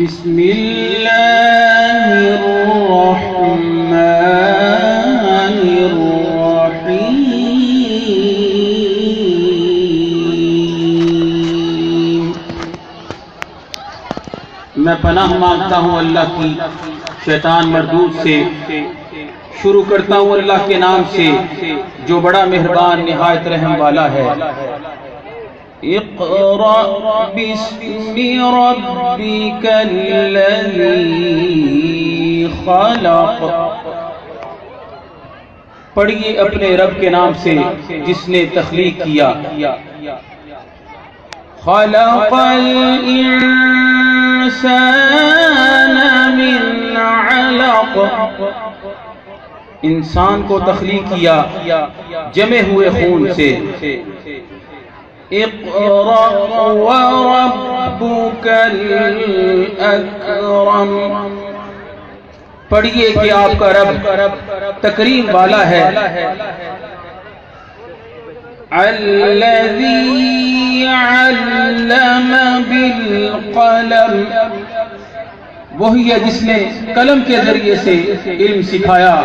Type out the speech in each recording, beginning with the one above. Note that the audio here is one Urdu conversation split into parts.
بسم اللہ الرحمن الرحیم۔ میں پناہ مانگتا ہوں اللہ کی شیطان مردود سے۔ شروع کرتا ہوں اللہ کے نام سے جو بڑا مہربان نہایت رحم والا ہے۔ اقرأ باسم ربک الذی خلق، پڑھیے اپنے رب کے نام سے جس نے تخلیق کیا۔ خلق الانسان من علق، انسان کو تخلیق کیا جمے ہوئے خون سے۔ اقرأ وربک الاکرم، پڑھیے کہ آپ کا رب تکریم والا ہے۔ الذی علم بالقلم، وہی ہے جس نے قلم کے ذریعے سے علم سکھایا۔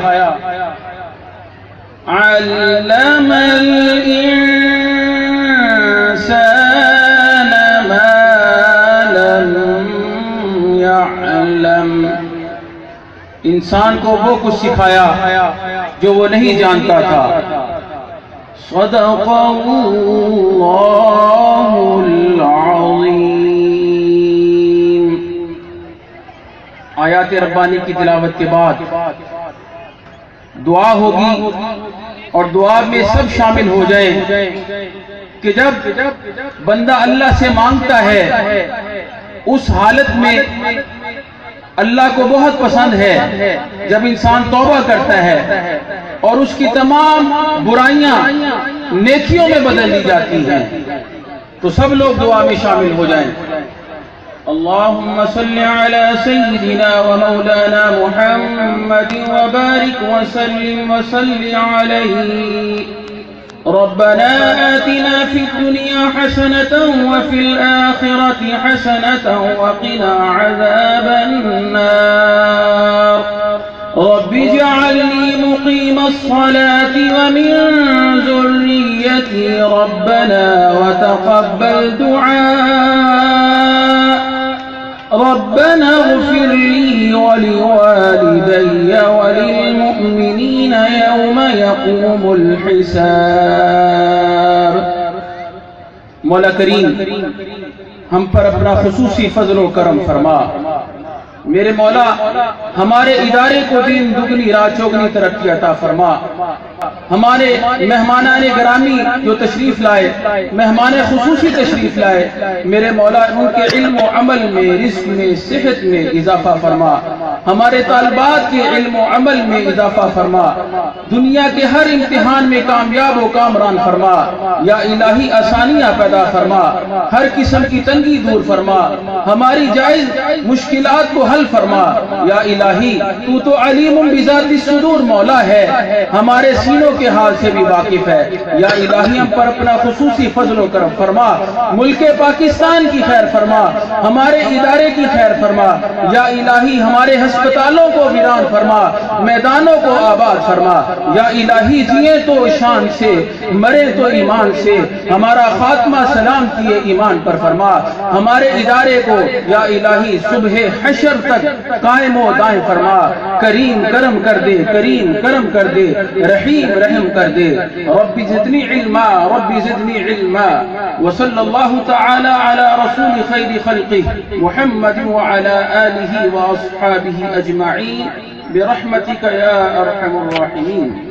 علم الانسان ما لم يعلم، انسان کو وہ کچھ سکھایا جو وہ نہیں جانتا تھا۔ صدق اللہ العظیم۔ آیات ربانی کی تلاوت کے بعد دعا ہوگی، اور دعا میں سب شامل ہو جائیں کہ جب بندہ اللہ سے مانگتا ہے اس حالت میں اللہ کو بہت پسند ہے جب انسان توبہ کرتا ہے اور اس کی تمام برائیاں نیکیوں میں بدل دی جاتی ہیں۔ تو سب لوگ دعا میں شامل ہو جائیں۔ اللہم صل علی سیدنا و مولانا محمد وبارک وسلم وصل علیہ۔ ربنا آتنا فی الدنیا حسنة وفی الآخرة حسنة وقنا عذاب النار۔ رب اجعلنی مقیم الصلاة ومن ذریتی ربنا وتقبل دعاء۔ ربنا اغفر لي ولوالدي وللمؤمنين يوم يقوم الحساب۔ مولا کریم ہم پر اپنا خصوصی فضل و کرم فرما۔ میرے مولا ہمارے ادارے کو دین دگنی رات چوگنی ترقی عطا فرما۔ ہمارے مہمانان گرامی جو تشریف لائے، مہمان خصوصی تشریف لائے، میرے مولا ان کے علم و عمل میں، رزق میں، صحت میں اضافہ فرما۔ ہمارے طالبات کے علم و عمل میں اضافہ فرما۔ دنیا کے ہر امتحان میں کامیاب و کامران فرما۔ یا الہی آسانیاں پیدا فرما، ہر قسم کی تنگی دور فرما، ہماری جائز مشکلات کو حل فرما۔ یا الہی تو تو علیم بذات الصدور مولا ہے، ہمارے سینوں کے حال سے بھی واقف ہے۔ یا الہی ہم پر اپنا خصوصی فضل و کرم فرما، ملک پاکستان کی خیر فرما، ہمارے ادارے کی خیر فرما۔ یا الہی ہمارے ہسپتالوں کو ویران فرما، میدانوں کو آباد فرما۔ یا الہی جیے تو شان سے، مرے تو ایمان سے، ہمارا خاتمہ سلام کیے ایمان پر فرما۔ ہمارے ادارے کو یا الہی صبح حشر تک قائم و دائم فرما۔ کریم کرم کر دے، کریم کرم کر دے، رحیم رحم کر دے۔ رب زدنی علما، رب زدنی علما۔ وصلی اللہ تعالی علی رسول خیر خلقہ محمد وعلی آلہ واصحابہ اجمعین برحمتک یا ارحم الراحمین۔